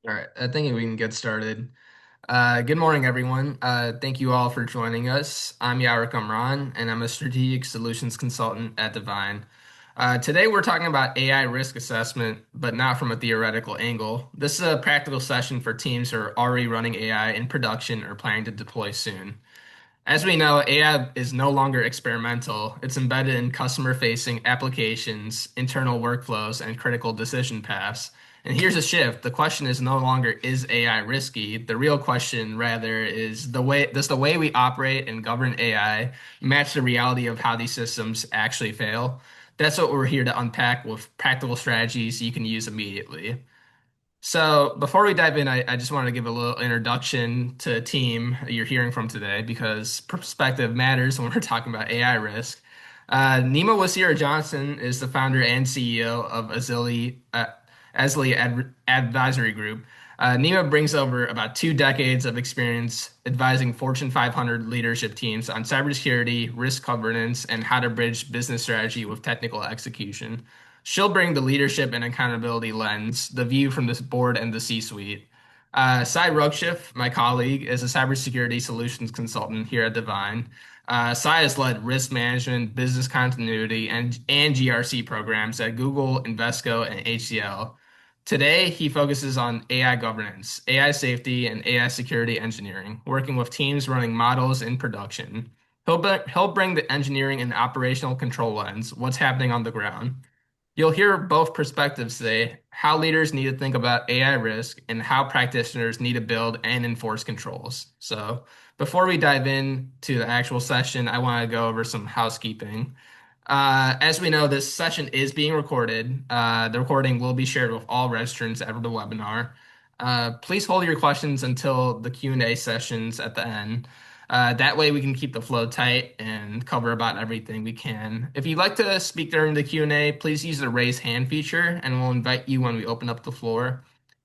All right, I think we can get started. Good morning, everyone. Thank you all for joining us. I'm Yarik Amran, and I'm a strategic solutions consultant at Divine. Today, we're talking about AI risk assessment, but not from a theoretical angle. This is a practical session for teams who are already running AI in production or planning to deploy soon. As we know, AI is no longer experimental. It's embedded in customer-facing applications, internal workflows, and critical decision paths. And here's a shift. The question is no longer, is AI risky? The real question, rather, is does the way we operate and govern AI match the reality of how these systems actually fail? That's what we're here to unpack with practical strategies you can use immediately. So before we dive in, I just wanted to give a little introduction to the team you're hearing from today because perspective matters when we're talking about AI risk. Nima Wasira Johnson is the founder and CEO of Azli Advisory Group. Nima brings over about 2 decades of experience advising Fortune 500 leadership teams on cybersecurity, risk governance, and how to bridge business strategy with technical execution. She'll bring the leadership and accountability lens, the view from this board and the C-suite. Sai Rokshif, my colleague, is a cybersecurity solutions consultant here at Divine. Sai has led risk management, business continuity, and GRC programs at Google, Invesco, and HCL. Today, he focuses on AI governance, AI safety, and AI security engineering, working with teams running models in production. He'll bring the engineering and operational control lens, what's happening on the ground. You'll hear both perspectives today, how leaders need to think about AI risk and how practitioners need to build and enforce controls. So, before we dive into the actual session, I want to go over some housekeeping. As we know, this session is being recorded. The recording will be shared with all registrants after the webinar. Please hold your questions until the Q&A sessions at the end. That way we can keep the flow tight and cover about everything we can. If you'd like to speak during the Q&A, please use the raise hand feature and we'll invite you when we open up the floor.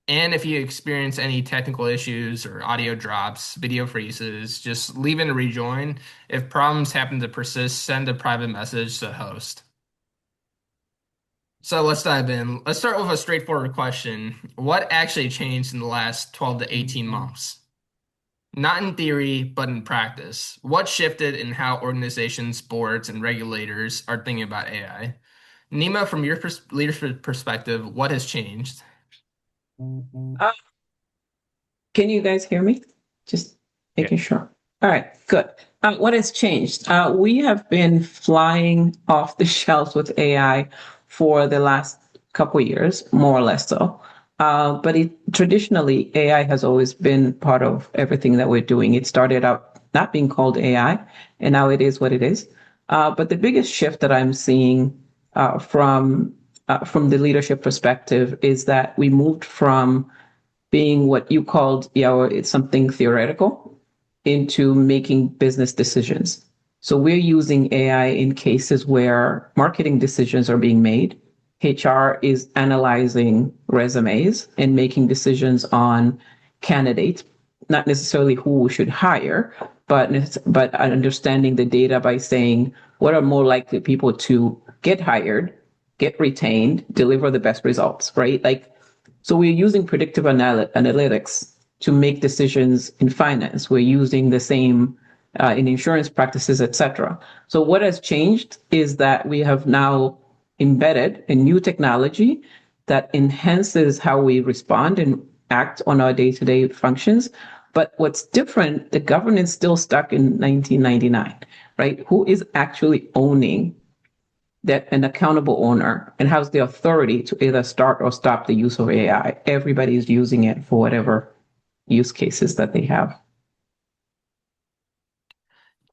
And if you experience any technical issues or audio drops, video freezes, just leave and rejoin. If problems happen to persist, send a private message to the host. So let's dive in. Let's start with a straightforward question. What actually changed in the last 12 to 18 months? Not in theory, but in practice. What shifted in how organizations, boards, and regulators are thinking about AI? Nima, from your leadership perspective, what has changed? Uh, can you guys hear me? Just Yeah. making sure. All right, good. What has changed? We have been flying off the shelves with AI for the last couple of years, more or less so. Traditionally, AI has always been part of everything that we're doing. It started out not being called AI, and now it is what it is. But the biggest shift that I'm seeing from the leadership perspective is that we moved from being what you called, it's something theoretical into making business decisions. So we're using AI in cases where marketing decisions are being made. HR is analyzing resumes and making decisions on candidates, not necessarily who we should hire, but understanding the data by saying what are more likely people to get hired, get retained, deliver the best results, right? So we're using predictive analytics to make decisions in finance. We're using the same in insurance practices, etc. So what has changed is that we have now embedded a new technology that enhances how we respond and act on our day-to-day functions. But what's different, the governance still stuck in 1999, right? Who is actually owning that an accountable owner and has the authority to either start or stop the use of AI? Everybody's using it for whatever use cases that they have.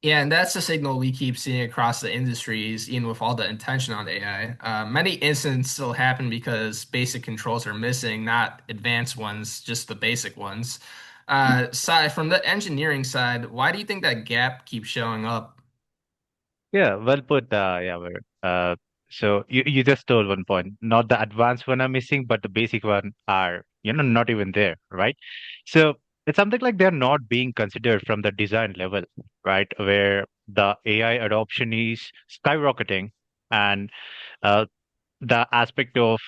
Yeah, and that's the signal we keep seeing across the industries, even with all the intention on AI. Many incidents still happen because basic controls are missing, not advanced ones, just the basic ones. Sai, from the engineering side, why do you think that gap keeps showing up? Yeah, well put, Yavar. So you just told one point. Not the advanced one are missing, but the basic one are, not even there, right? So it's something like they're not being considered from the design level, right? Where the AI adoption is skyrocketing and uh, the aspect of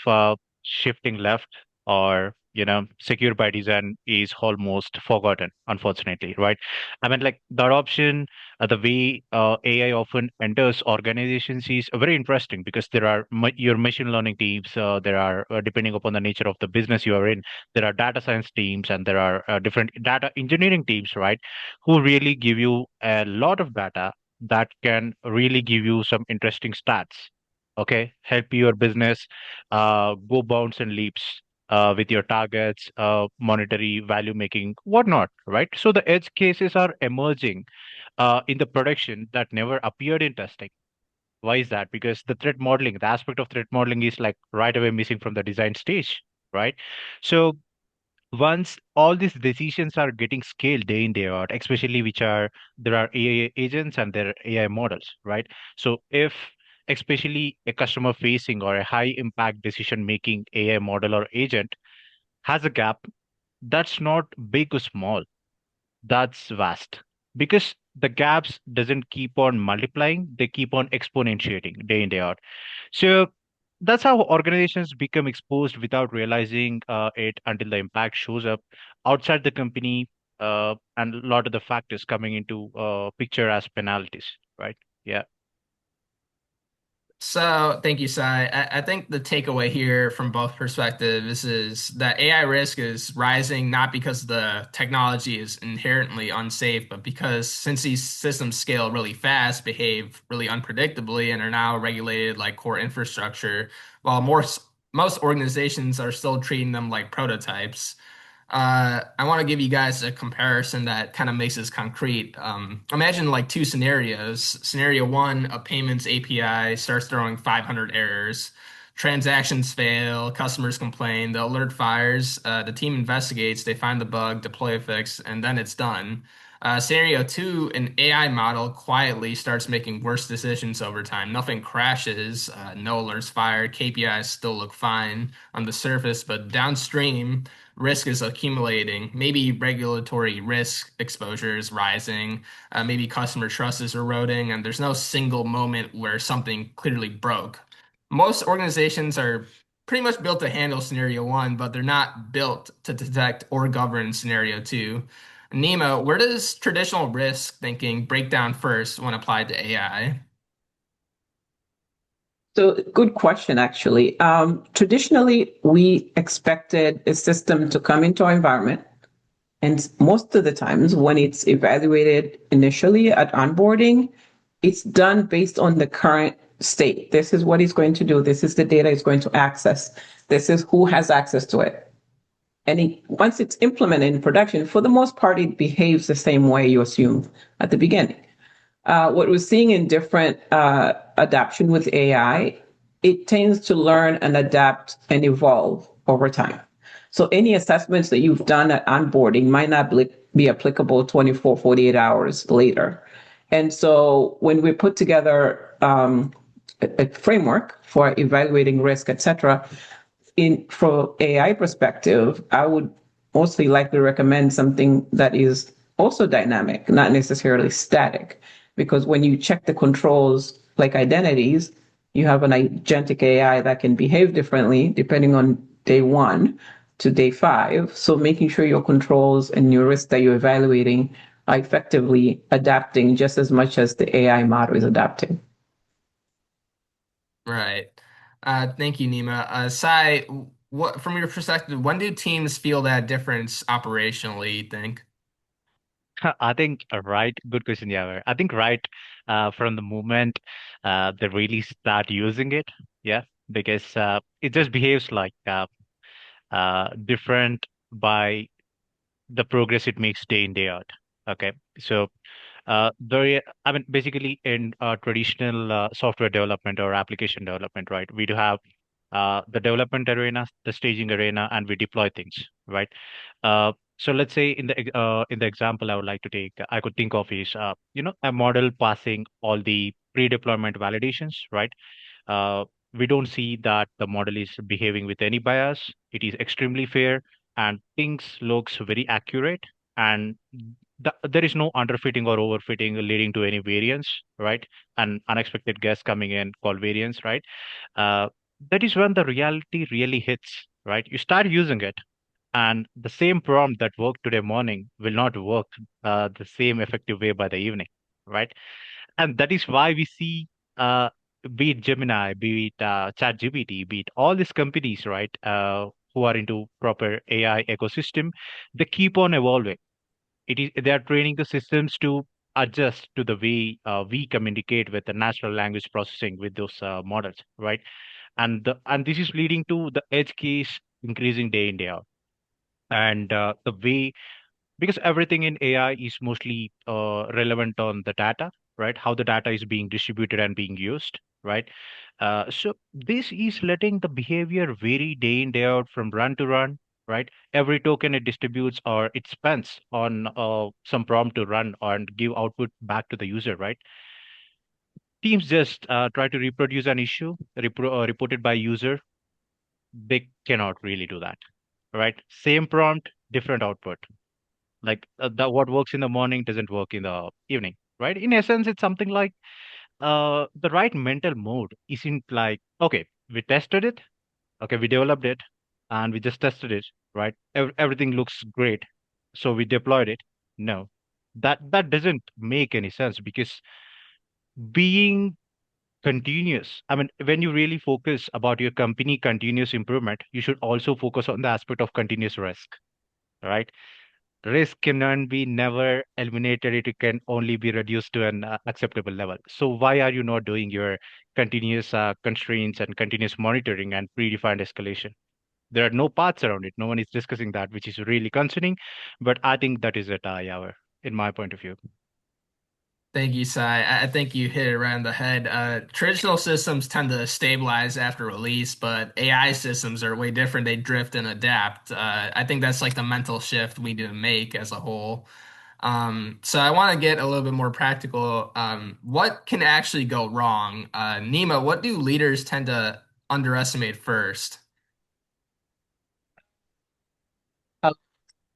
shifting left or secure by design is almost forgotten, unfortunately, right? I mean, like the adoption, the way AI often enters organizations is very interesting because there are your machine learning teams, there are, depending upon the nature of the business you are in, there are data science teams and there are different data engineering teams, right? Who really give you a lot of data that can really give you some interesting stats. Okay, help your business go bounds and leaps with your targets, monetary value making, whatnot, right? So the edge cases are emerging in the production that never appeared in testing. Why is that? Because the threat modeling, the aspect of threat modeling is like right away missing from the design stage, right? So once all these decisions are getting scaled day in day out, especially which are there are AI agents and there are AI models, right? So if especially a customer facing or a high impact decision making AI model or agent has a gap, that's not big or small, that's vast, because the gaps doesn't keep on multiplying, they keep on exponentiating day in day out. So that's how organizations become exposed without realizing it until the impact shows up outside the company, and a lot of the factors coming into picture as penalties, right? Yeah. So, thank you, Sai. I think the takeaway here from both perspectives is that AI risk is rising not because the technology is inherently unsafe, but because since these systems scale really fast, behave really unpredictably, and are now regulated like core infrastructure, while most organizations are still treating them like prototypes. I want to give you guys a comparison that kind of makes this concrete. Imagine like two scenarios. Scenario one, a payments API starts throwing 500 errors. Transactions fail, customers complain, the alert fires, the team investigates, they find the bug, deploy a fix, and then it's done. Scenario two, an AI model quietly starts making worse decisions over time. Nothing crashes, no alerts fired, KPIs still look fine on the surface, but downstream, risk is accumulating. Maybe regulatory risk exposure is rising. Maybe customer trust is eroding, and there's no single moment where something clearly broke. Most organizations are pretty much built to handle scenario one, but they're not built to detect or govern scenario two. Nemo, where does traditional risk thinking break down first when applied to AI? So, good question, actually. Traditionally, we expected a system to come into our environment. And most of the times, when it's evaluated initially at onboarding, it's done based on the current state. This is what it's going to do. This is the data it's going to access. This is who has access to it. And once it's implemented in production, for the most part, it behaves the same way you assumed at the beginning. What we're seeing in different adoption with AI, it tends to learn and adapt and evolve over time. So any assessments that you've done at onboarding might not be applicable 24, 48 hours later. And so when we put together a framework for evaluating risk, et cetera, in for AI perspective, I would mostly likely recommend something that is also dynamic, not necessarily static. Because when you check the controls like identities, you have an agentic AI that can behave differently depending on day one to day five. So making sure your controls and your risk that you're evaluating are effectively adapting just as much as the AI model is adapting. Right. Thank you, Nima. Sai, what from your perspective, when do teams feel that difference operationally, you think? I think right, good question, Yaver. I think right from the moment they really start using it, yeah, because it just behaves like different by the progress it makes day in, day out. Okay. So I mean, basically in traditional software development or application development, right? We do have the development arena, the staging arena, and we deploy things, right? So let's say in the example I would like to take, I could think of is a model passing all the pre-deployment validations, right? Uh, we don't see that the model is behaving with any bias. It is extremely fair, and things looks very accurate, and there is no underfitting or overfitting leading to any variance, right? An unexpected guest coming in called variance, right? Uh, that is when the reality really hits, right? You start using it, And the same prompt that worked today morning will not work the same effective way by the evening, right? And that is why we see, uh, be it Gemini, be it ChatGPT, be it all these companies, right, who are into proper AI ecosystem, they keep on evolving. It is they are training the systems to adjust to the way we communicate with the natural language processing with those models, right? And this is leading to the edge case increasing day in day out, and the way, because everything in AI is mostly relevant on the data, right? How the data is being distributed and being used, right? So this is letting the behavior vary day in day out from run to run, right? Every token it distributes or it spends on some prompt to run and give output back to the user, right? Teams just try to reproduce an issue reported by user. They cannot really do that, right? Same prompt, different output. Like what works in the morning doesn't work in the evening, right? In essence, it's something like the right mental mode isn't like, okay, we tested it, okay, we developed it, and we just tested it, right? Everything looks great, so we deployed it. No, that doesn't make any sense, because being continuous, I mean, when you really focus about your company continuous improvement, you should also focus on the aspect of continuous risk, right? Risk cannot be never eliminated. It can only be reduced to an acceptable level. So why are you not doing your continuous constraints and continuous monitoring and predefined escalation? There are no paths around it. No one is discussing that, which is really concerning. But I think that is it, Yaver, in my point of view. Thank you, Sai. I think you hit it right on the head. Traditional systems tend to stabilize after release, but AI systems are way different. They drift and adapt. I think that's like the mental shift we need to make as a whole. So I want to get a little bit more practical. What can actually go wrong? Nima, what do leaders tend to underestimate first? Uh,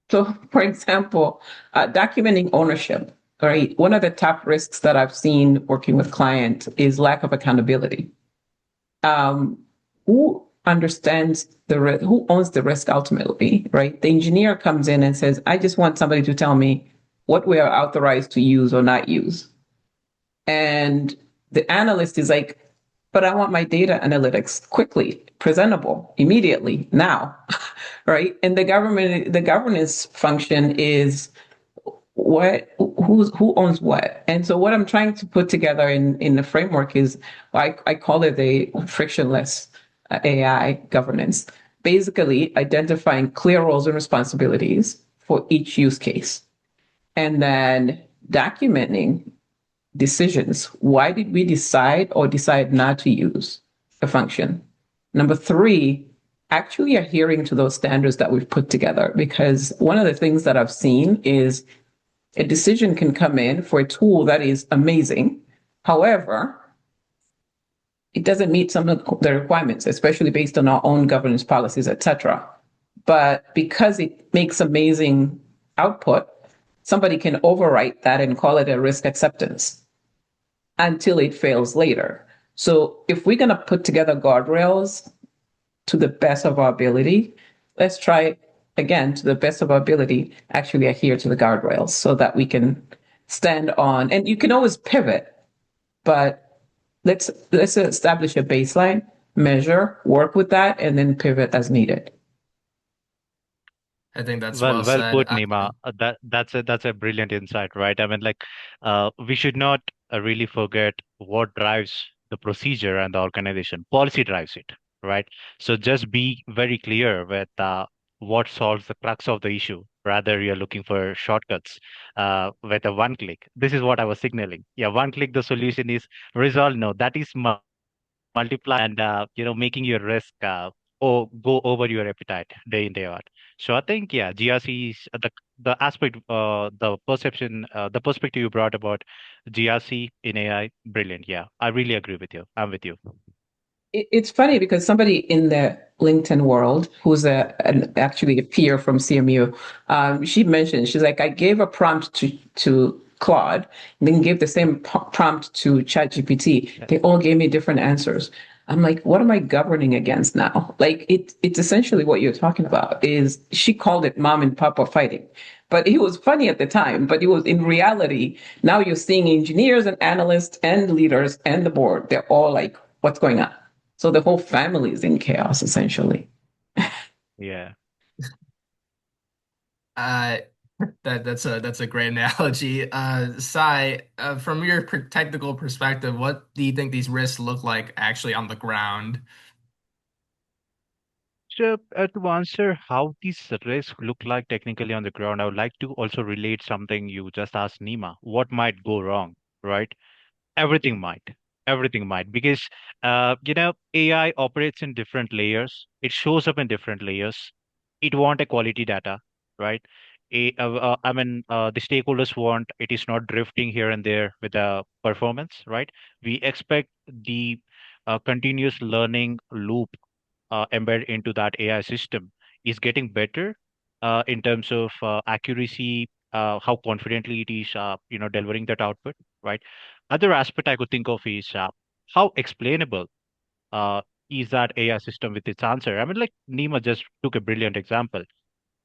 So, for example, documenting ownership, right? One of the top risks that I've seen working with clients is lack of accountability. Um, who understands who owns the risk ultimately, right? The engineer comes in and says, I just want somebody to tell me what we are authorized to use or not use. And the analyst is like, but I want my data analytics quickly, presentable, immediately, now, right? And the governance function is who owns what. And so what I'm trying to put together in the framework is I call it a frictionless AI governance, basically identifying clear roles and responsibilities for each use case, and then documenting decisions. Why did we decide or decide not to use a function? Number three, actually adhering to those standards that we've put together. Because one of the things that I've seen is a decision can come in for a tool that is amazing. However, it doesn't meet some of the requirements, especially based on our own governance policies, etc. But because it makes amazing output, somebody can overwrite that and call it a risk acceptance until it fails later. So if we're going to put together guardrails to the best of our ability, let's try again to the best of our ability, actually adhere to the guardrails so that we can stand on, and you can always pivot, but let's establish a baseline, measure, work with that, and then pivot as needed. I think that's well Well said. put, Nima. That's a brilliant insight, right? I mean, like, we should not really forget what drives the procedure and the organization. Policy drives it, right? So just be very clear with what solves the crux of the issue. Rather, you're looking for shortcuts with a one click. This is what I was signaling. Yeah, one click, the solution is resolved. No, that is multiply and making your risk or go over your appetite day in day out. So I think, yeah, GRC is the aspect, the perspective you brought about GRC in AI, brilliant. Yeah, I really agree with you. I'm with you. It's funny because somebody in the LinkedIn world, who's actually a peer from CMU, she mentioned, she's like, I gave a prompt to Claude, and then gave the same prompt to ChatGPT. Yeah. They all gave me different answers. I'm like, what am I governing against now? Like it's essentially what you're talking about is she called it mom and papa fighting. But it was funny at the time, but it was in reality, now you're seeing engineers and analysts and leaders and the board, they're all like, what's going on? So the whole family is in chaos essentially. Yeah. Uh, that's a great analogy. Sai, from your technical perspective, what do you think these risks look like actually on the ground? So, to answer how these risks look like technically on the ground, I would like to also relate something you just asked Nima. What might go wrong, right? Everything might. Everything might. Because, AI operates in different layers. It shows up in different layers. It want a quality data, right? The stakeholders want it is not drifting here and there with the performance, right? We expect the continuous learning loop embed into that AI system is getting better in terms of accuracy, how confidently it is, delivering that output, right? Other aspect I could think of is how explainable uh, is that AI system with its answer. I mean, like Nima just took a brilliant example.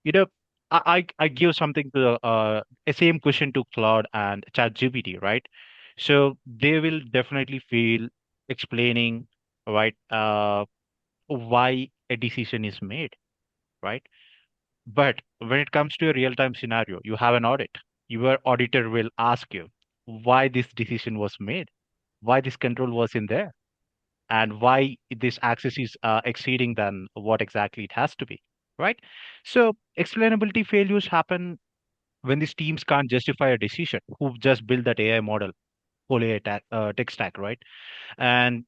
You know, I give something to a same question to Claude and ChatGPT, right? So they will definitely feel explaining, right? Why a decision is made, right? But when it comes to a real time scenario, you have an audit. Your auditor will ask you why this decision was made, why this control was in there, and why this access is exceeding than what exactly it has to be, right? So explainability failures happen when these teams can't justify a decision, who just built that AI model, whole tech stack, right? And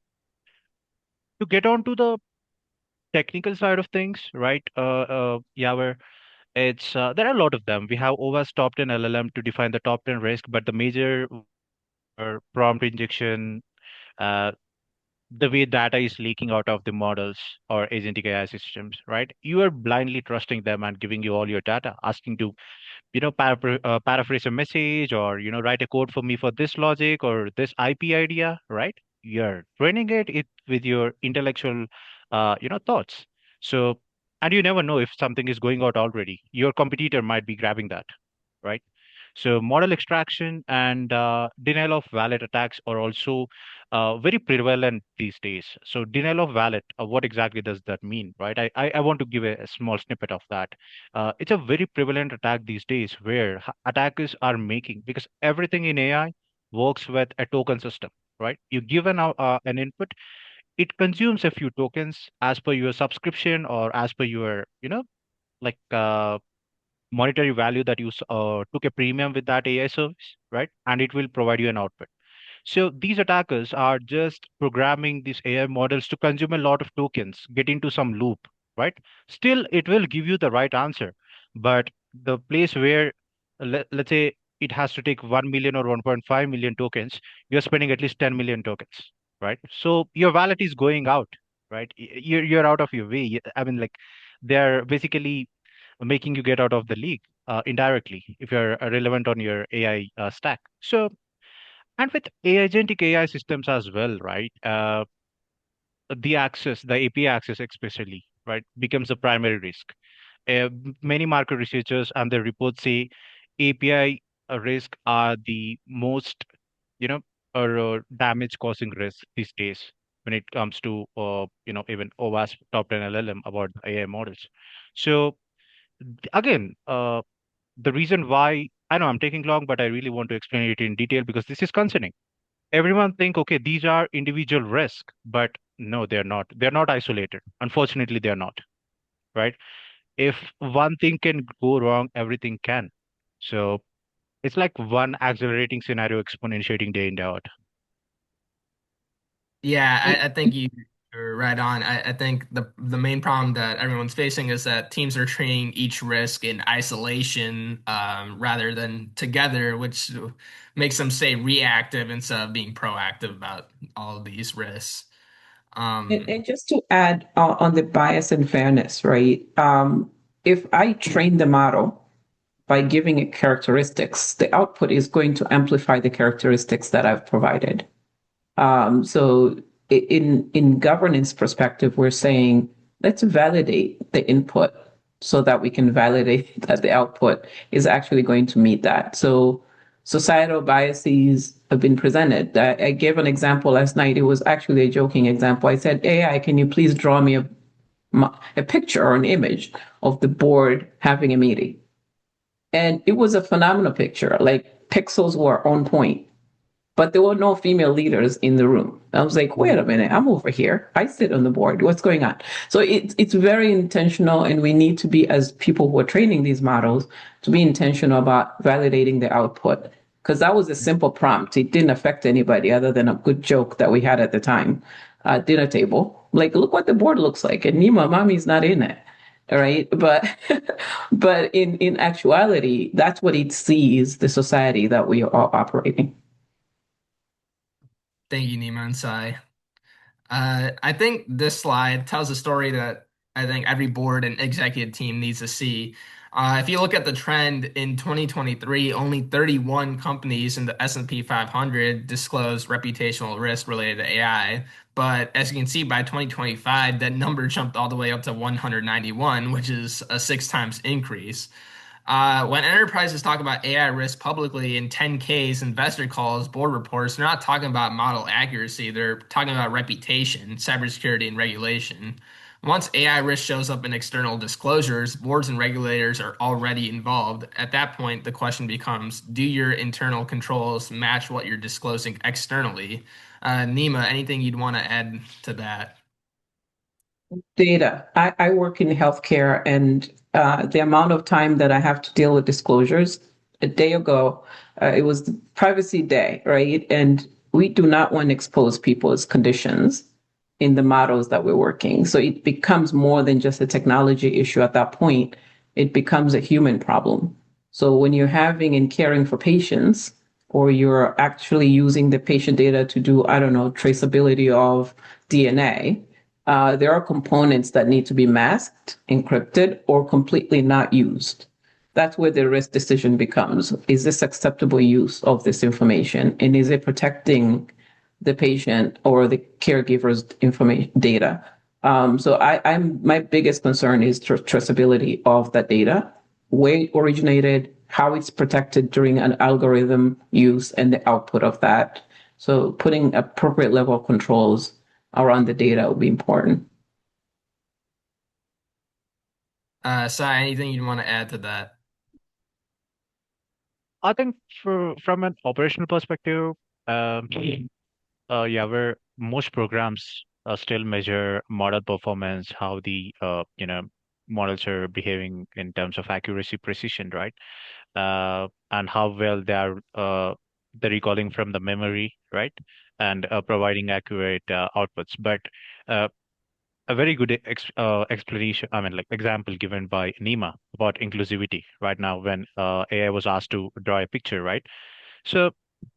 to get on to the technical side of things, right? Yeah, it's there are a lot of them. We have OWASP top 10 LLM to define the top 10 risk, but the major are prompt injection, uh, the way data is leaking out of the models or agentic AI systems, right? You are blindly trusting them and giving you all your data, asking to paraphrase a message or write a code for me for this logic or this IP idea, right? You're training it with your intellectual thoughts. So, and you never know if something is going out already, your competitor might be grabbing that, right? So model extraction and denial of valid attacks are also very prevalent these days. So denial of valid, what exactly does that mean, right? I want to give a small snippet of that. It's a very prevalent attack these days where attackers are making, because everything in AI works with a token system, right? You give an input, it consumes a few tokens as per your subscription or as per your, like monetary value that you took a premium with that AI service, right? And it will provide you an output. So these attackers are just programming these AI models to consume a lot of tokens, get into some loop, right? Still, it will give you the right answer, but the place where, let's say, it has to take 1 million or 1.5 million tokens, you're spending at least 10 million tokens, right? So your wallet is going out, right? You're out of your way. I mean, like, they're basically making you get out of the league indirectly if you're relevant on your AI stack. So, and with agentic AI systems as well, right? The API access especially, right, becomes the primary risk. Many market researchers and their reports say API risk are the most, you know, or damage causing risk these days when it comes to, even OWASP top 10 LLM about AI models. So again, the reason why I know I'm taking long, but I really want to explain it in detail because this is concerning. Everyone think, okay, these are individual risks, but no, they're not. They're not isolated. Unfortunately, they're not, right? If one thing can go wrong, everything can. So it's like one accelerating scenario exponentiating day in, day out. Yeah, And, I think you're right on. I think the main problem that everyone's facing is that teams are treating each risk in isolation rather than together, which makes them stay reactive instead of being proactive about all of these risks. and just to add on the bias and fairness, right? If I train the model by giving it characteristics, the output is going to amplify the characteristics that I've provided. So in governance perspective, we're saying let's validate the input so that we can validate that the output is actually going to meet that. So societal biases have been presented. I gave an example last night. It was actually a joking example. I said, AI, can you please draw me a picture or an image of the board having a meeting? And it was a phenomenal picture. Like pixels were on point, but there were no female leaders in the room. I was like, wait a minute, I'm over here. I sit on the board. What's going on? So it's very intentional, and we need to be, as people who are training these models, to be intentional about validating the output. Because that was a simple prompt. It didn't affect anybody other than a good joke that we had at the time, dinner table. Like, look what the board looks like. And Nima, mommy's not in it. All right. But but in actuality, that's what it sees the society that we are operating. Thank you, Nima and Sai. I think this slide tells a story that I think every board and executive team needs to see. If you look at the trend in 2023, only 31 companies in the S&P 500 disclosed reputational risk related to AI. But as you can see, by 2025, that number jumped all the way up to 191, which is a six times increase. When enterprises talk about AI risk publicly in 10Ks, investor calls, board reports, they're not talking about model accuracy. They're talking about reputation, cybersecurity, and regulation. Once AI risk shows up in external disclosures, boards and regulators are already involved. At that point, the question becomes, do your internal controls match what you're disclosing externally? Nima, anything you'd want to add to that? Data. I work in healthcare, and the amount of time that I have to deal with disclosures. A day ago, it was the Privacy Day, right? And we do not want to expose people's conditions in the models that we're working. So it becomes more than just a technology issue at that point. It becomes a human problem. So when you're having and caring for patients, or you're actually using the patient data to do, I don't know, traceability of DNA, there are components that need to be masked, encrypted, or completely not used. That's where the risk decision becomes. Is this acceptable use of this information? And is it protecting the patient or the caregiver's information data? I'm my biggest concern is traceability of that data, where it originated, how it's protected during an algorithm use, and the output of that. So putting appropriate level of controls around the data will be important. Sai, anything you'd want to add to that? I think from an operational perspective, um, yeah, where most programs still measure model performance, how the models are behaving in terms of accuracy, precision, right? And how well they're recalling from the memory, right? And providing accurate outputs. But uh, a very good explanation, I mean, like example given by Nima about inclusivity right now when AI was asked to draw a picture, right? So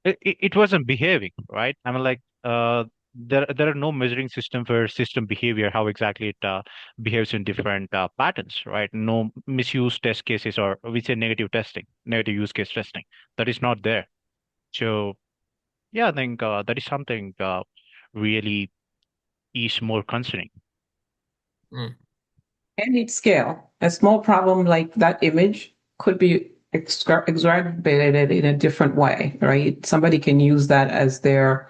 it wasn't behaving, right? I mean, like there are no measuring system for system behavior, how exactly it behaves in different patterns, right? No misuse test cases or we say negative testing, negative use case testing. That is not there. So yeah, I think that is something really is more concerning. Mm, And its scale. A small problem like that image could be exacerbated in a different way, right? Somebody can use that as their,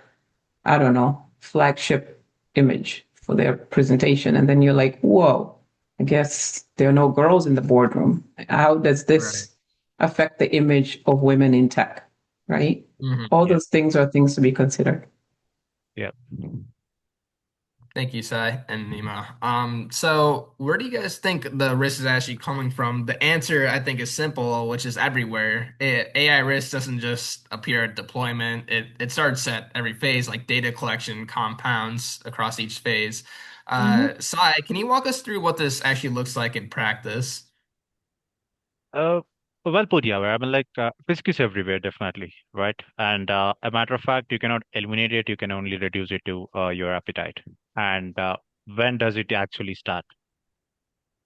I don't know, flagship image for their presentation. And then you're like, whoa, I guess there are no girls in the boardroom. How does right. this affect the image of women in tech, right? All Yeah, those things are things to be considered. yeah. Thank you, Sai and Nima. So where do you guys think the risk is actually coming from? The answer, I think, is simple, which is everywhere. AI risk doesn't just appear at deployment. It starts at every phase, like data collection compounds across each phase. Mhm. Sai, can you walk us through what this actually looks like in practice? Uh, well put, yeah. I mean, like risk is everywhere, definitely, right? And a matter of fact, you cannot eliminate it. You can only reduce it to your appetite. And when does it actually start?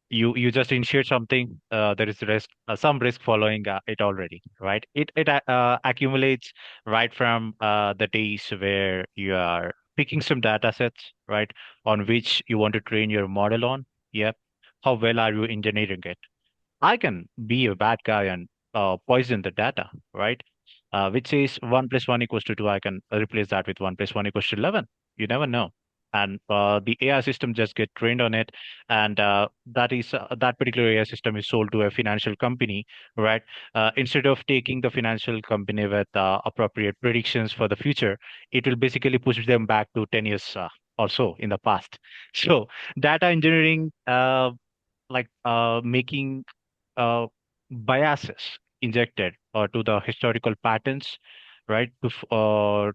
You just initiate something. There is risk, some risk following it already, right? It accumulates right from the days where you are. picking some data sets, right, on which you want to train your model on. Yep. How well are you engineering it? I can be a bad guy and poison the data, right? Which says 1 plus 1 equals to 2. I can replace that with 1 plus 1 equals to 11. You never know. And the AI system just get trained on it, and that particular AI system is sold to a financial company, right? Instead of taking the financial company with appropriate predictions for the future, it will basically push them back to 10 years or so in the past. So data engineering, making uh, biases injected to the historical patterns, right? To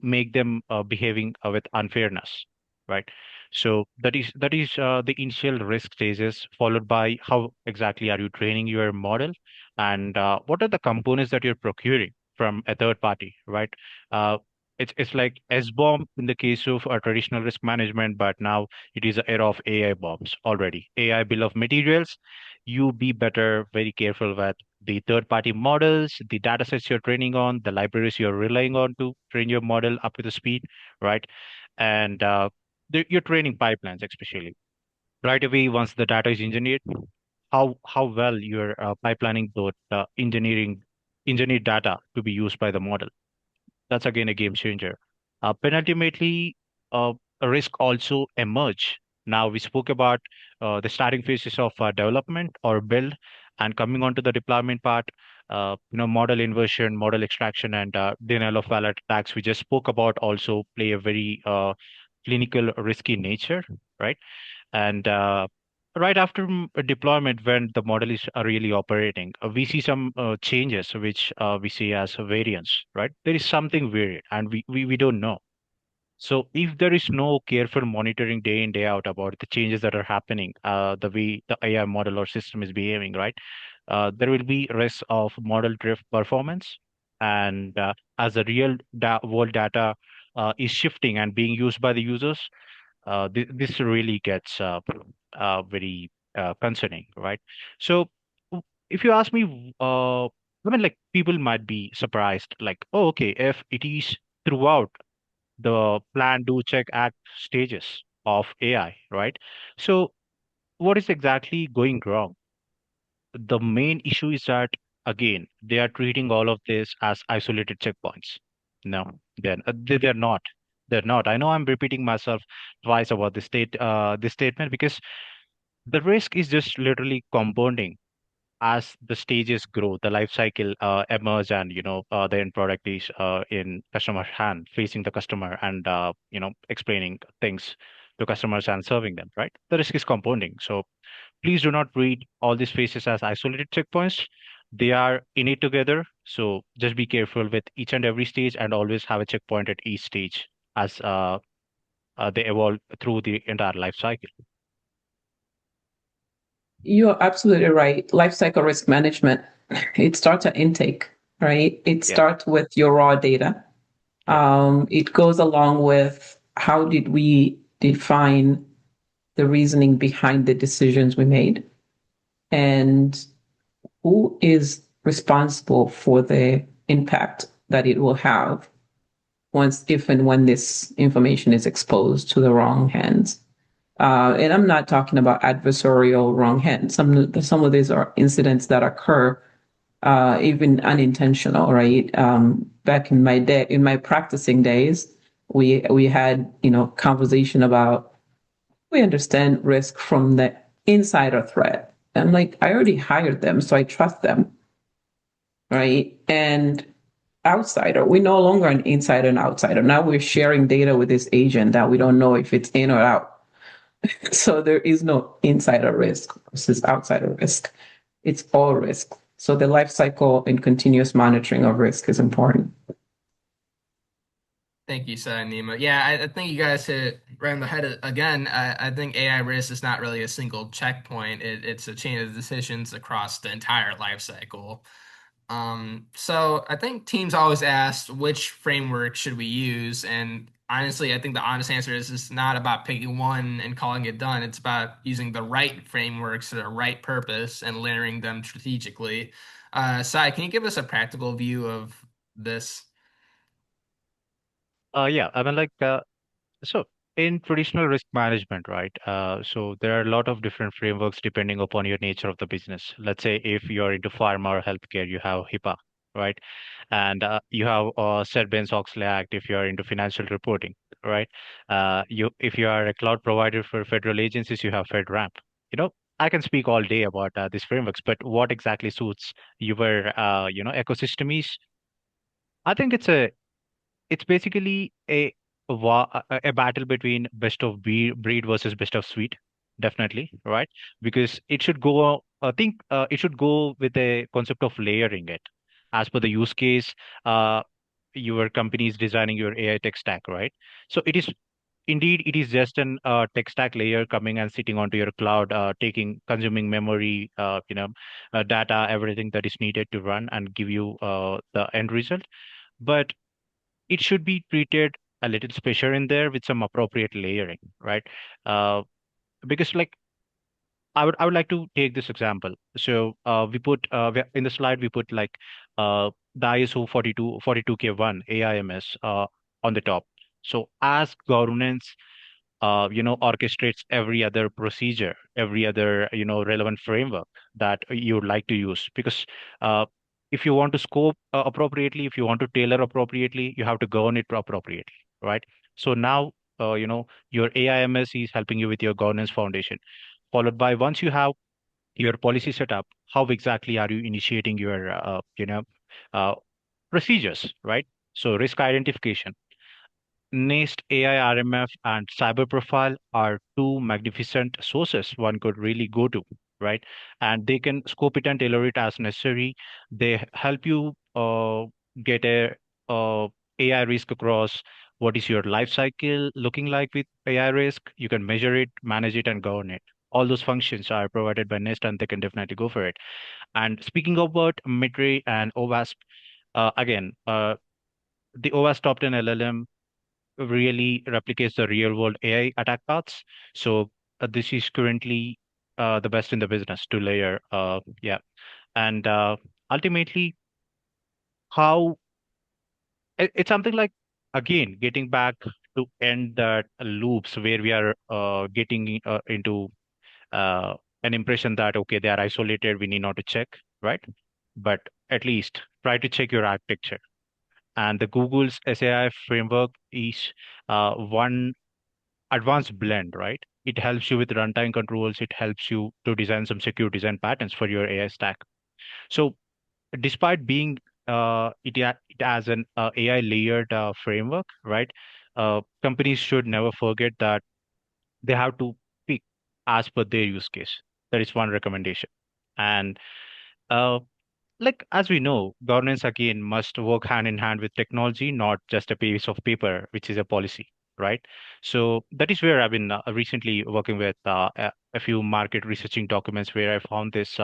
make them behaving with unfairness, right? So that is the initial risk stages, followed by how exactly are you training your model, and what are the components that you're procuring from a third party, right? Uh, it's like S-bomb in the case of traditional risk management, but now it is an era of AI bombs already. AI bill of materials. You be better, very careful with the third party models, the data sets you're training on, the libraries you're relying on to train your model up to the speed, right? And your training pipelines, especially right away once the data is engineered, how well you're pipelining those engineered data to be used by the model. That's again a game changer. Penultimately, a risk also emerge. Now we spoke about the starting phases of development or build, and coming on to the deployment part, model inversion, model extraction, and denial of valid attacks. We just spoke about also play a very clinical risky nature, right? And right after a deployment, when the model is really operating, we see some changes, which we see as a variance, right? There is something weird, and we don't know. So if there is no careful monitoring day in, day out about the changes that are happening, the way the AI model or system is behaving, right? There will be risks of model drift performance. And as the real world data is shifting and being used by the users, this really gets very concerning, right? So, if you ask me, I mean, like people might be surprised, like, oh, okay, if it is throughout the plan, do, check, act stages of AI, right? So, what is exactly going wrong? The main issue is that, again, they are treating all of this as isolated checkpoints. No, they're not. They're not. I know I'm repeating myself twice about this statement, because the risk is just literally compounding as the stages grow, the life cycle emerge, and the end product is in customer hand, facing the customer, and explaining things to customers and serving them. Right, the risk is compounding. So please do not read all these phases as isolated checkpoints. They are in it together. So just be careful with each and every stage, and always have a checkpoint at each stage as they evolve through the entire life cycle. You're absolutely right. Life cycle risk management, it starts at intake, right? It Yeah, starts with your raw data. yeah. It goes along with how did we define the reasoning behind the decisions we made, and who is responsible for the impact that it will have once, if and when this information is exposed to the wrong hands. And I'm not talking about adversarial wrong hands. Some of these are incidents that occur even unintentional, right? Back in my practicing days, we had conversation about, we understand risk from the insider threat. I'm like, I already hired them, so I trust them, right? And outsider, we're no longer an insider and outsider. Now we're sharing data with this agent that we don't know if it's in or out. So there is no insider risk versus outsider risk. It's all risk. So the life cycle and continuous monitoring of risk is important. Thank you, Sai and Nima. Yeah, I think you guys hit right on the head again. I think AI risk is not really a single checkpoint. It's a chain of decisions across the entire life cycle. So I think teams always ask which framework should we use, and honestly, I think the honest answer is it's not about picking one and calling it done. It's about using the right frameworks for the right purpose and layering them strategically. Sai, can you give us a practical view of this? Yeah, I mean, like So in traditional risk management, right? So there are a lot of different frameworks depending upon your nature of the business. Let's say if you're into pharma or healthcare, you have HIPAA, right? And you have Sarbanes-Oxley Act if you're into financial reporting, right? You if you are a cloud provider for federal agencies, you have FedRAMP. You know, I can speak all day about these frameworks, but what exactly suits your ecosystem is, I think it's basically a battle between best of breed versus best of suite, definitely, right? Because it should go, I think it should go with a concept of layering it as per the use case. Uh, your company is designing your AI tech stack, right? So it is just an tech stack layer coming and sitting onto your cloud, consuming memory, data, everything that is needed to run and give you the end result. But it should be treated a little special in there with some appropriate layering, right? Uh, because like I would like to take this example. So in the slide we put like the ISO 42K1 AIMS on the top. So as governance orchestrates every other procedure, every other, relevant framework that you would like to use. Because uh, if you want to scope appropriately, if you want to tailor appropriately, you have to govern it appropriately, right? So now, your AIMS is helping you with your governance foundation. Followed by once you have your policy set up, how exactly are you initiating your, uh, procedures, right? So risk identification. NIST, AIRMF, and Cyber Profile are two magnificent sources one could really go to, right? And they can scope it and tailor it as necessary. They help you get a AI risk across what is your life cycle looking like with AI risk. You can measure it, manage it, and govern it. All those functions are provided by NIST, and they can definitely go for it. And speaking about MITRE and OWASP, again, the OWASP top 10 LLM really replicates the real world AI attack paths. So this is currently the best in the business to layer. Yeah. And ultimately, how it's something like, again, getting back to end that loops where we are getting into uh, an impression that, okay, they are isolated, we need not to check, right? But at least try to check your architecture. And the Google's SAI framework is one advanced blend, right? It helps you with runtime controls. It helps you to design some secure design patterns for your AI stack. So, despite being it as an AI layered framework, right? Companies should never forget that they have to pick as per their use case. That is one recommendation. And uh, like as we know, governance again must work hand in hand with technology, not just a piece of paper, which is a policy, right? So that is where I've been recently working with a few market researching documents where I found this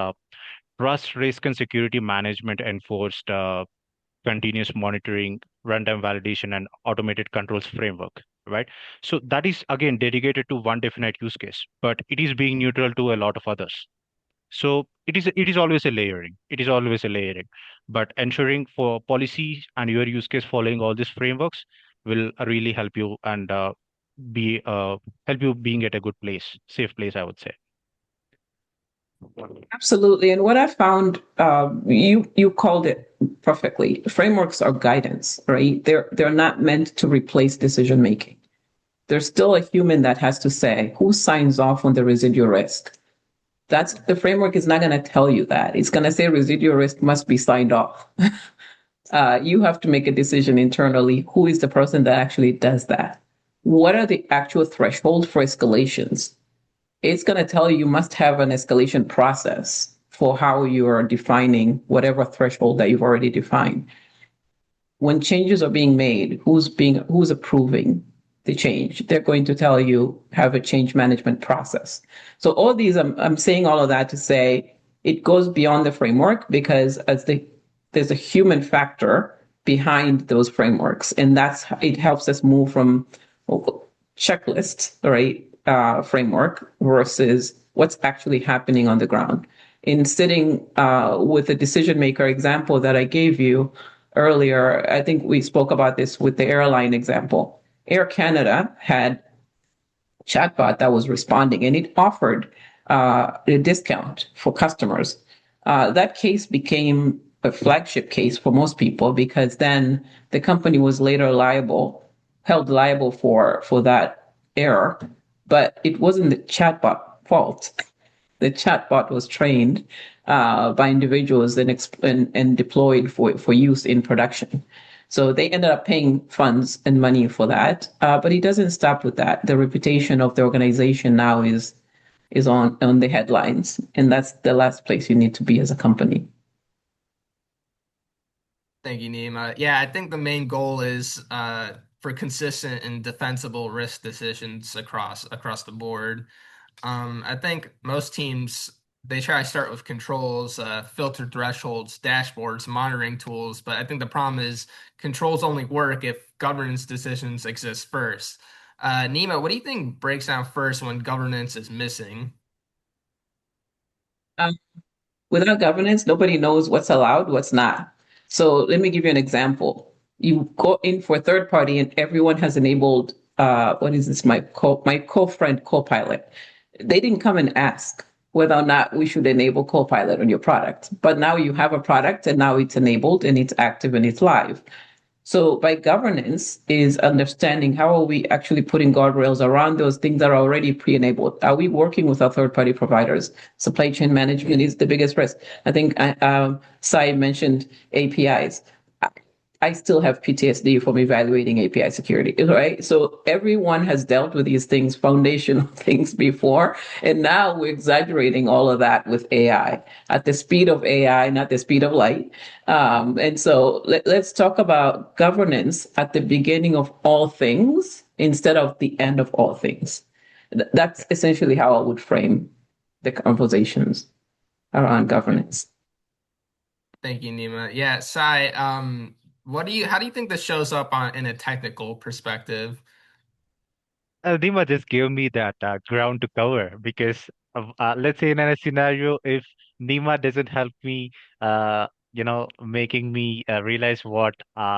trust, risk, and security management enforced continuous monitoring, runtime validation, and automated controls framework. Right. So that is again dedicated to one definite use case, but it is being neutral to a lot of others. So it is always a layering. It is always a layering. But ensuring for policy and your use case following all these frameworks will really help you and be help you being at a good place, safe place, I would say. Absolutely. And what I found, you called it perfectly. Frameworks are guidance, right? They're not meant to replace decision making. There's still a human that has to say who signs off on the residual risk. That's the framework is not going to tell you that. It's going to say residual risk must be signed off. You have to make a decision internally. Who is the person that actually does that? What are the actual thresholds for escalations? It's going to tell you you must have an escalation process for how you are defining whatever threshold that you've already defined. When changes are being made, who's approving the change? They're going to tell you have a change management process. So all these, I'm saying all of that to say it goes beyond the framework because there's a human factor behind those frameworks, and it helps us move from checklists, right, framework versus what's actually happening on the ground. In sitting with the decision maker example that I gave you earlier, I think we spoke about this with the airline example. Air Canada had chatbot that was responding, and it offered a discount for customers. That case became a flagship case for most people because then the company was later held liable for that error, but it wasn't the chatbot fault. The chatbot was trained by individuals and deployed for use in production. So they ended up paying funds and money for that. But it doesn't stop with that. The reputation of the organization now is on the headlines, and that's the last place you need to be as a company. Thank you, Nima. Yeah, I think the main goal is for consistent and defensible risk decisions across the board. I think most teams they try to start with controls, filter thresholds, dashboards, monitoring tools, but I think the problem is controls only work if governance decisions exist first. Nima, what do you think breaks down first when governance is missing? Um, Without governance, nobody knows what's allowed, what's not. So let me give you an example. You go in for third party, and everyone has enabled what is this? My co-friend Copilot. They didn't come and ask whether or not we should enable Copilot on your product, but now you have a product, and now it's enabled and it's active and it's live. So by governance is understanding how are we actually putting guardrails around those things that are already pre-enabled. Are we working with our third-party providers? Supply chain management is the biggest risk. I think Sai mentioned APIs. I still have PTSD from evaluating API security, right? So everyone has dealt with these things, foundational things before, and now we're exaggerating all of that with AI at the speed of AI, not the speed of light. And so let's talk about governance at the beginning of all things instead of the end of all things. That's essentially how I would frame the conversations around governance. Thank you, Nima. Yeah, Sai, how do you think this shows up in a technical perspective? Dima just gave me that ground to cover because let's say in a scenario, if Nima doesn't help me, making me realize what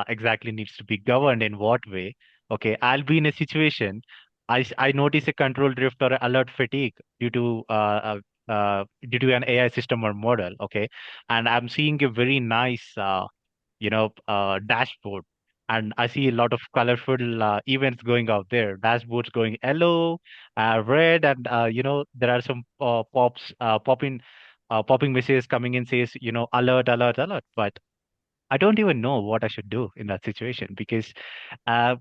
exactly needs to be governed in what way, okay, I'll be in a situation. I notice a control drift or alert fatigue due to an AI system or model, okay, and I'm seeing a very nice dashboard, and I see a lot of colorful events going out there. Dashboards going yellow, red, and there are some popping messages coming in says alert, alert, alert. But I don't even know what I should do in that situation because uh,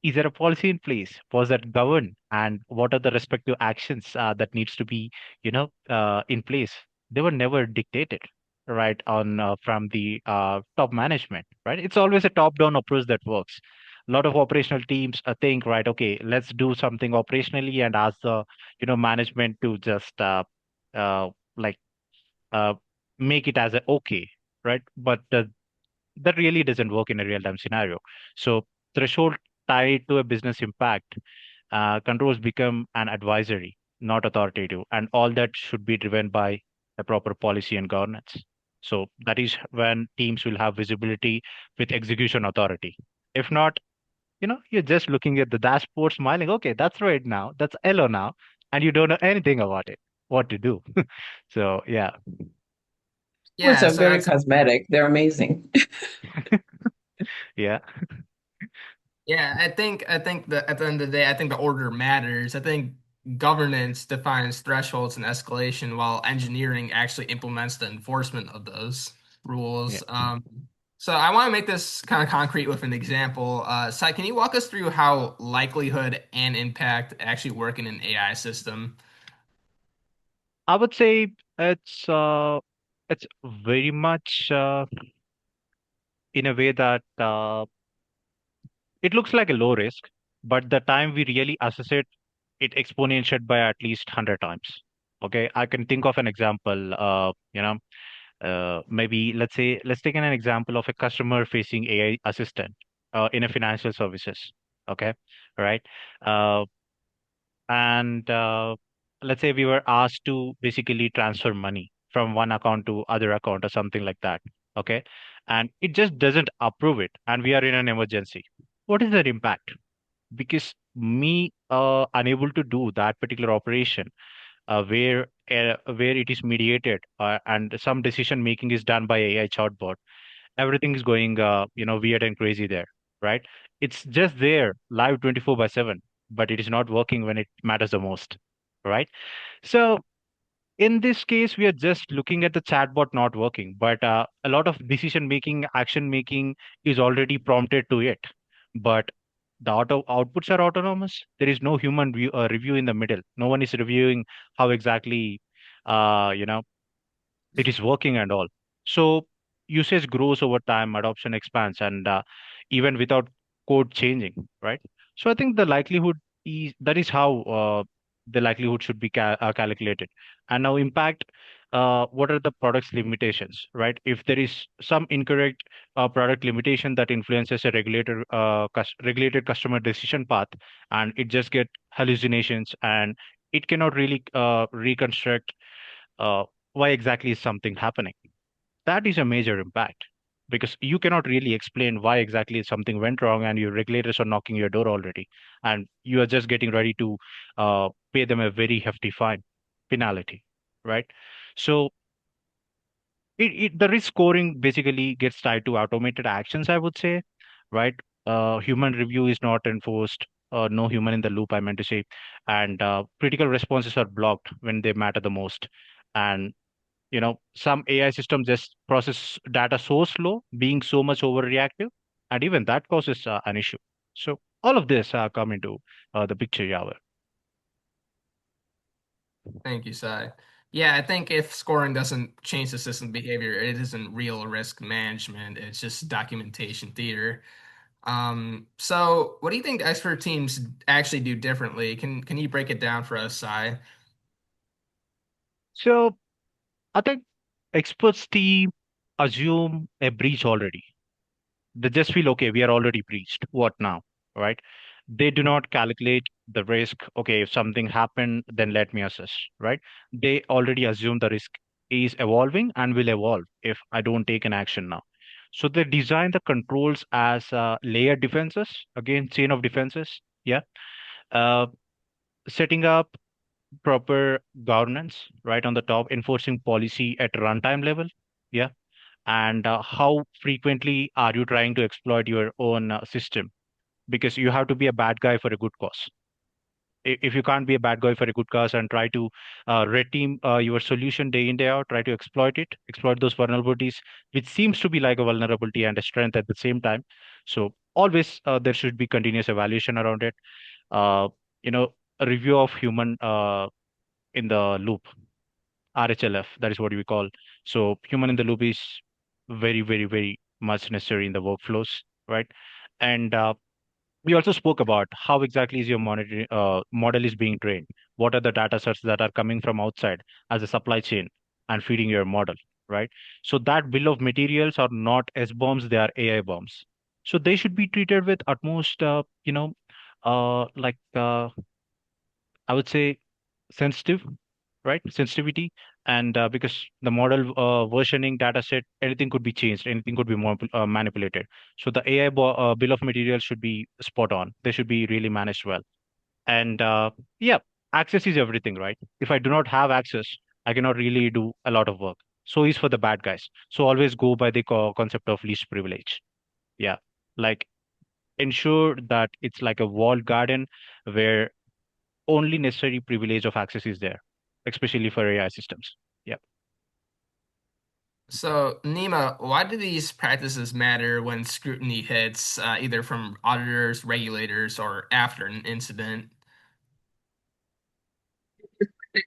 is there a policy in place? Was that governed? And what are the respective actions that needs to be, in place? They were never dictated, right, on from the top management, right? It's always a top-down approach that works. A lot of operational teams think, right, okay, let's do something operationally and ask the, management to just uh, like uh, make it as a okay, right? But that really doesn't work in a real-time scenario. So threshold tied to a business impact, controls become an advisory, not authoritative, and all that should be driven by a proper policy and governance. So that is when teams will have visibility with execution authority. If not, you're just looking at the dashboard, smiling. Okay, that's right now. That's Elo now, and you don't know anything about it. What to do? So yeah, Words Yeah, are so very that's cosmetic. They're amazing. yeah. Yeah, I think that at the end of the day, I think the order matters. I think governance defines thresholds and escalation, while engineering actually implements the enforcement of those Yeah. rules. So I want to make this kind of concrete with an example. Sai, can you walk us through how likelihood and impact actually work in an AI system? I would say it's very much in a way that it looks like a low risk, but the time we really assess it, it exponentiated by at least 100 times. Okay, I can think of an example. Maybe let's take an example of a customer facing AI assistant in a financial services. Okay, right. Uh, and let's say we were asked to basically transfer money from one account to other account or something like that, okay, and it just doesn't approve it and we are in an emergency. What is that impact? because me unable to do that particular operation where it is mediated and some decision making is done by AI chatbot, everything is going weird and crazy there, right? It's just there live 24 by 7, but it is not working when it matters the most, right? So in this case, we are just looking at the chatbot not working, but a lot of decision making, action making is already prompted to it. But the outputs are autonomous. There is no human review in the middle. No one is reviewing how exactly, uh, you know, it is working and all. So usage grows over time, adoption expands, and even without code changing, right? So I think the likelihood is that is how the likelihood should be calculated. And now impact. What are the product's limitations, right? If there is some incorrect product limitation that influences a regulated customer decision path, and it just get hallucinations, and it cannot really reconstruct uh, why exactly is something happening. That is a major impact because you cannot really explain why exactly something went wrong, and your regulators are knocking your door already, and you are just getting ready to pay them a very hefty penalty, right? So the risk scoring basically gets tied to automated actions, I would say, right? Human review is not enforced. No human in the loop, I meant to say, and critical responses are blocked when they matter the most. And some AI systems just process data so slow, being so much overreactive, and even that causes an issue. So all of this come into the picture, Yaver. Thank you, Sai. Yeah, I think if scoring doesn't change the system behavior, it isn't real risk management. It's just documentation theater. So what do you think expert teams actually do differently? Can you break it down for us, Sai? So I think experts team assume a breach already. They just feel, okay, we are already breached. What now? Right? They do not calculate the risk. Okay, if something happened, then let me assess. Right? They already assume the risk is evolving and will evolve if I don't take an action now. So they design the controls as layered defenses, again, chain of defenses. Yeah. Uh, Setting up proper governance right on the top, enforcing policy at runtime level. Yeah. And how frequently are you trying to exploit your own system? Because you have to be a bad guy for a good cause. If you can't be a bad guy for a good cause and try to red team your solution day in day out, try to exploit those vulnerabilities, which seems to be like a vulnerability and a strength at the same time. So always there should be continuous evaluation around it. uh, you know a review of human in the loop, RHLF, that is what we call. So human in the loop is very, very, very much necessary in the workflows, right? And we also spoke about how exactly is your model is being trained. What are the data sets that are coming from outside as a supply chain and feeding your model, right? So that bill of materials are not S bombs; they are AI bombs. So they should be treated with utmost, like I would say sensitive, right? Sensitivity, and because the model versioning data set, anything could be changed, anything could be manipulated. So the AI bill of materials should be spot on. They should be really managed well. And yeah, access is everything, right? If I do not have access, I cannot really do a lot of work. So is for the bad guys. So always go by the concept of least privilege. Yeah, like ensure that it's like a walled garden where only necessary privilege of access is there, especially for AI systems. Yeah. So, Nima, why do these practices matter when scrutiny hits, either from auditors, regulators, or after an incident?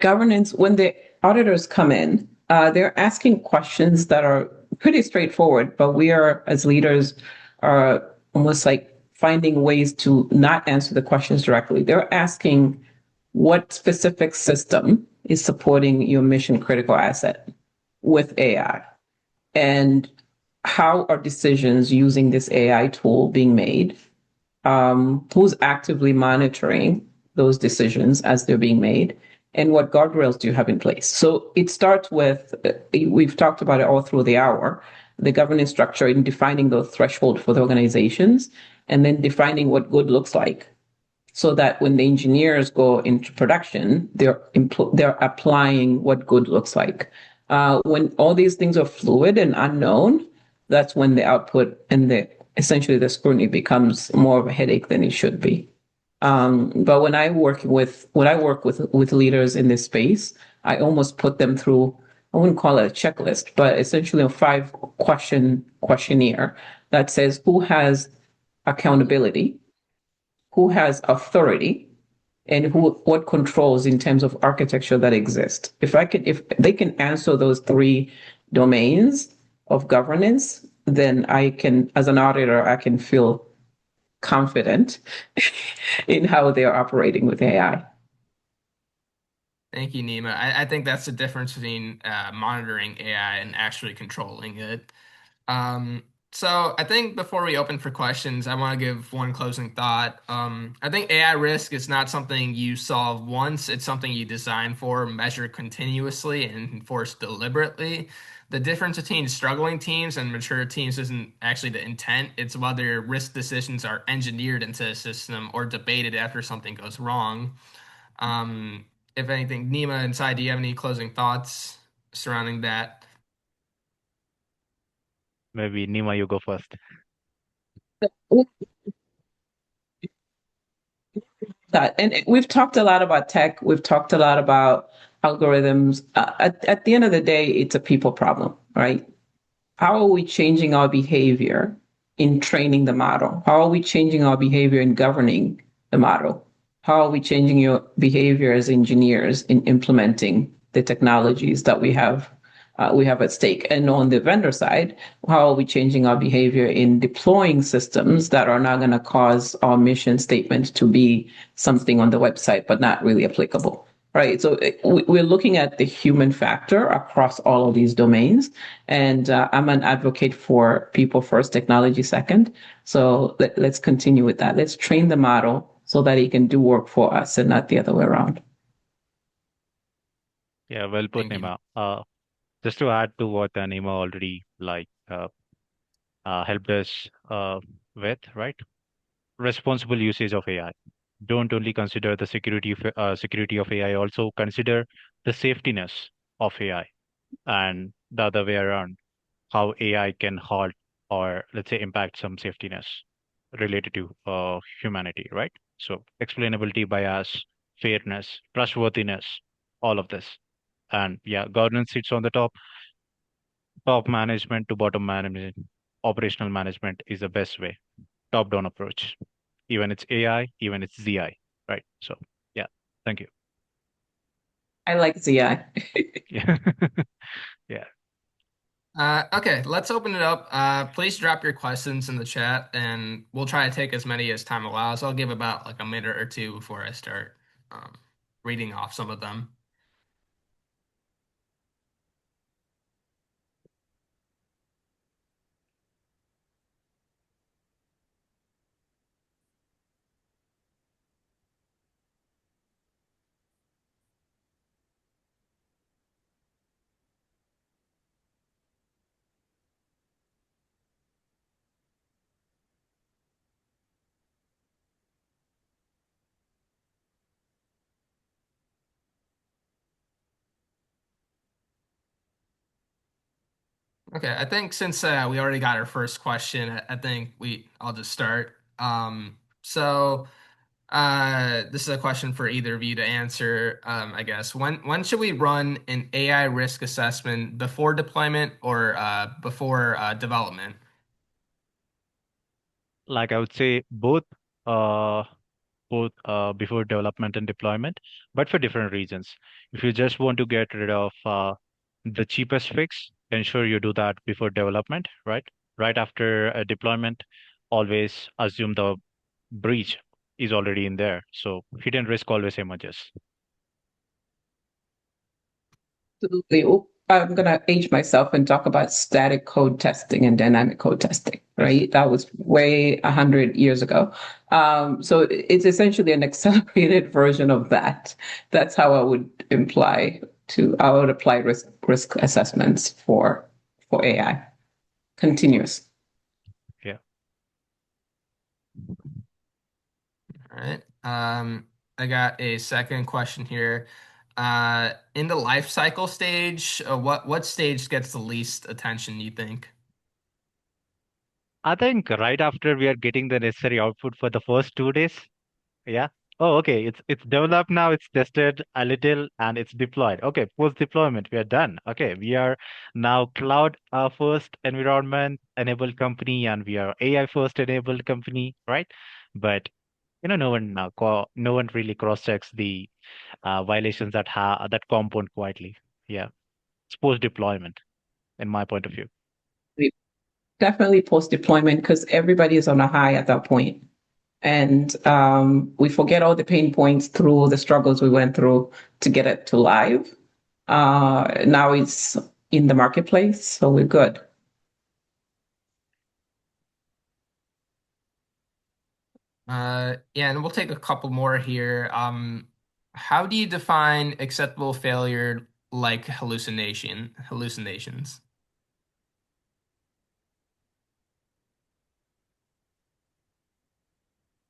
Governance, when the auditors come in, they're asking questions that are pretty straightforward, but we are, as leaders, are almost like finding ways to not answer the questions directly. They're asking what specific system is supporting your mission critical asset with AI, and how are decisions using this AI tool being made? Who's actively monitoring those decisions as they're being made, and what guardrails do you have in place? So it starts with, we've talked about it all through the hour, the governance structure in defining the threshold for the organizations, and then defining what good looks like. so that when the engineers go into production, they're applying what good looks like. When all these things are fluid and unknown, that's when the output and the essentially the scrutiny becomes more of a headache than it should be. But when I work with leaders in this space, I almost put them through, I wouldn't call it a checklist, but essentially a questionnaire that says who has accountability, who has authority, and who what controls in terms of architecture that exist. If they can answer those three domains of governance, then I can, as an auditor, I can feel confident in how they're operating with AI. Thank you, Nima. I think that's the difference between monitoring AI and actually controlling it. Um, so I think before we open for questions, I want to give one closing thought. I think AI risk is not something you solve once. It's something you design for, measure continuously, and enforce deliberately. The difference between struggling teams and mature teams isn't actually the intent. It's whether risk decisions are engineered into a system or debated after something goes wrong. Um, if anything, Nima and Sai, do you have any closing thoughts surrounding that? Maybe Nima, you go first. That and we've talked a lot about tech. We've talked a lot about algorithms. At the end of the day, it's a people problem, right? How are we changing our behavior in training the model? How are we changing our behavior in governing the model? How are we changing your behavior as engineers in implementing the technologies that we have at stake? And on the vendor side, how are we changing our behavior in deploying systems that are not going to cause our mission statement to be something on the website but not really applicable? Right. So we're looking at the human factor across all of these domains. And I'm an advocate for people first, technology second. So let's continue with that. Let's train the model so that it can do work for us and not the other way around. Yeah, well put, Thank you. Nima. Just to add to what Nima already helped us with, right? Responsible usage of AI. Don't only consider the security of AI, also consider the safetiness of AI and the other way around, how AI can halt or let's say impact some safetiness related to humanity, right? So explainability, bias, fairness, trustworthiness, all of this. And yeah, governance sits on the top management to bottom management. Operational management is the best way. Top down approach. Even it's AI, even it's ZI, right? So yeah, thank you. I like ZI. Yeah. Yeah. Okay, let's open it up. Please drop your questions in the chat, and we'll try to take as many as time allows. I'll give about like a minute or two before I start um, reading off some of them. Okay, I think since we already got our first question, I think I'll just start. This is a question for either of you to answer. I guess when should we run an AI risk assessment before deployment or before development? Like I would say uh both before development and deployment, but for different reasons. If you just want to get rid of the cheapest fix, ensure you do that before development, right? Right after deployment, always assume the breach is already in there. So hidden risk always emerges. Absolutely. Oh, I'm going to age myself and talk about static code testing and dynamic code testing, Yes. right? That was way 100 years ago. So it's essentially an accelerated version of that. That's how I would apply risk assessments for AI. Continuous. Yeah. All right. Um, I got a second question here. In the life cycle stage, what stage gets the least attention, you think? I think right after we are getting the necessary output for the first 2 days. Yeah. Oh, okay. It's developed now, it's tested a little, and it's deployed. Okay, post deployment, we are done. Okay, we are now cloud first environment enabled company, and we are AI first enabled company, right? But no one really cross checks the violations that compound quietly. Yeah, it's post deployment, in my point of view. We definitely post deployment because everybody is on a high at that point. And we forget all the pain points through the struggles we went through to get it to live. Now it's in the marketplace, so we're good. Yeah, and we'll take a couple more here. How do you define acceptable failure like hallucinations?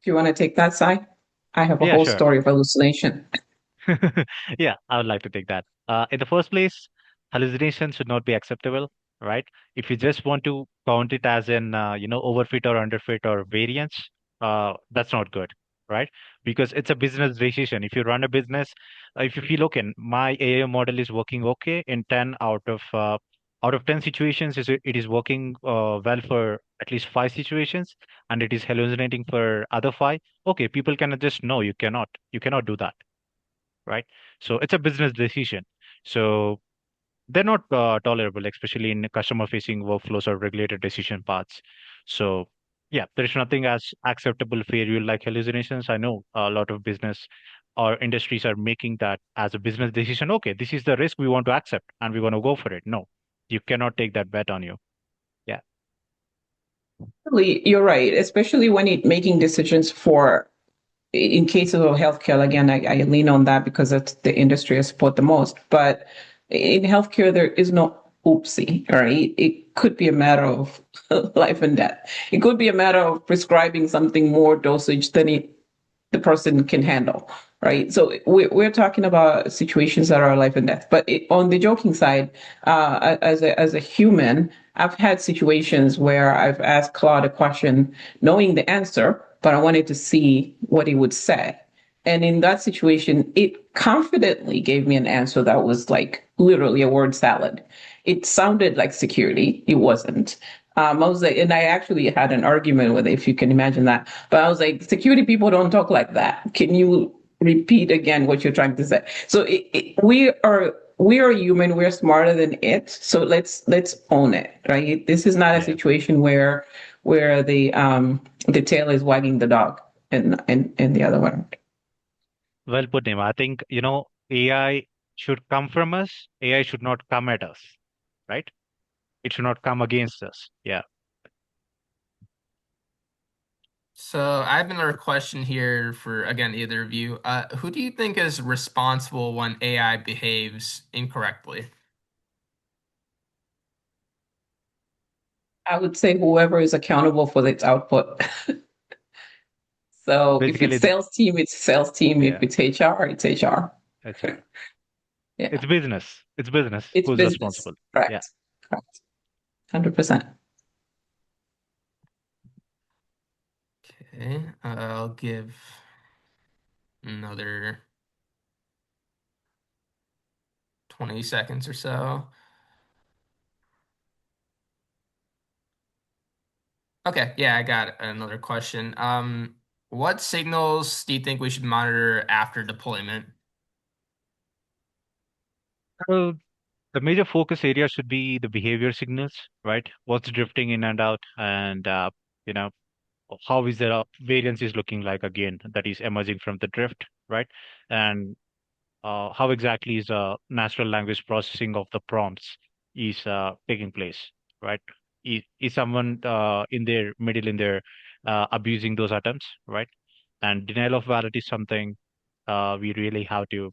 If you want to take that side, I have a Yeah, whole sure. story of hallucination. Yeah, I would like to take that. In the first place, hallucination should not be acceptable, right? If you just want to count it as an, overfit or underfit or variance, that's not good, right? Because it's a business decision. If you run a business, if you feel okay, my AI model is working okay in 10 out of 10 situations, it is working well for at least 5 situations, and it is hallucinating for other 5. Okay, people can just no, you cannot do that, right? So it's a business decision. So they're not tolerable, especially in customer-facing workflows or regulated decision paths. So yeah, there is nothing as acceptable failure like hallucinations. I know a lot of business or industries are making that as a business decision. Okay, this is the risk we want to accept and we want to go for it. No, you cannot take that bet on you. Yeah, Really, you're right, especially when it making decisions for in cases of healthcare. Again, I lean on that because that's the industry I support the most. But in healthcare, there is no oopsie, right? It could be a matter of life and death. It could be a matter of prescribing something more dosage than the person can handle, right? So we're talking about situations that are life and death. But on the joking side, as a human, I've had situations where I've asked Claude a question, knowing the answer, but I wanted to see what he would say. And in that situation, it confidently gave me an answer that was like literally a word salad. It sounded like security. It wasn't. I was like, and I actually had an argument with it, if you can imagine that. But I was like, security people don't talk like that. Can you repeat again what you're trying to say? So we are human. We're smarter than it. So let's own it, right? This is not a yeah. situation where the tail is wagging the dog and the other one. Well put, Nima. I think, AI should come from us. AI should not come at us, right? It should not come against us. Yeah. So I have another question here for, again, either of you. Who do you think is responsible when AI behaves incorrectly? I would say whoever is accountable for its output. So if it's Basically, sales team, it's sales team. If yeah, it's HR, it's HR. HR. Yeah, It's business. It's business it's who's business. responsible. Yeah. Correct. Correct. 100%. Okay, I'll give another 20 seconds or so. Okay, yeah, I got another question. What signals do you think we should monitor after deployment? So the major focus area should be the behavior signals, right? What's drifting in and out, and you know, how is the variance is looking like again that is emerging from the drift, right? And how exactly is natural language processing of the prompts is taking place, right? Is someone in their middle in there abusing those attempts, right? And denial of validity is something we really have to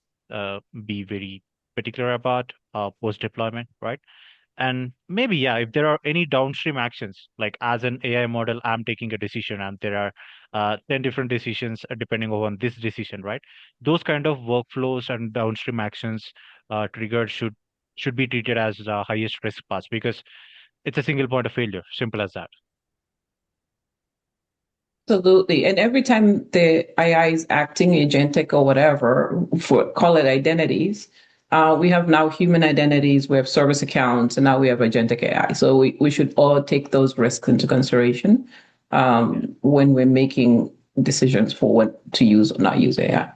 be very particular about post deployment, right? And maybe, yeah, if there are any downstream actions, like as an AI model, I'm taking a decision and there are 10 different decisions depending on this decision, right? Those kind of workflows and downstream actions triggered should be treated as the highest risk paths because it's a single point of failure. Simple as that. Absolutely. And every time the AI is acting agentic or whatever, for call it identities, we have now human identities, we have service accounts, and now we have agentic AI. So we should all take those risks into consideration Yeah. when we're making decisions for what to use or not use AI.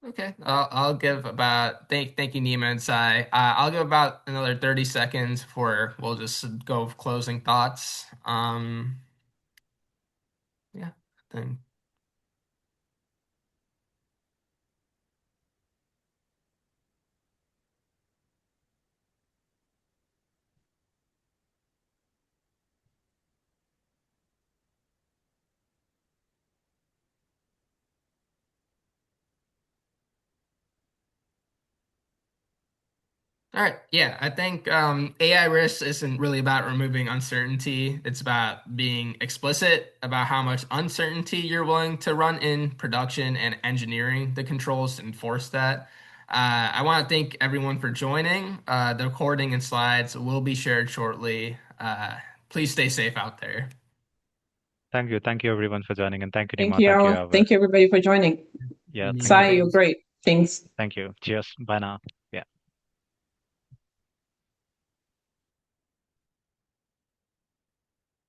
Okay, I'll give about thank you Nima and Sai. I'll give about another 30 seconds before we'll just go with closing thoughts. Yeah, I think. All right, yeah, I think AI risk isn't really about removing uncertainty. It's about being explicit about how much uncertainty you're willing to run in production and engineering the controls to enforce that. I want to thank everyone for joining. The recording and slides will be shared shortly. Please stay safe out there. Thank you. Thank you everyone for joining. And thank you, Thank Nima. you, Thank you, Aaron. Albert. Thank you, everybody, for joining. Yeah, thank Nima, you. Sai, you're thanks. great. Thanks. Thank you. Cheers. Bye now.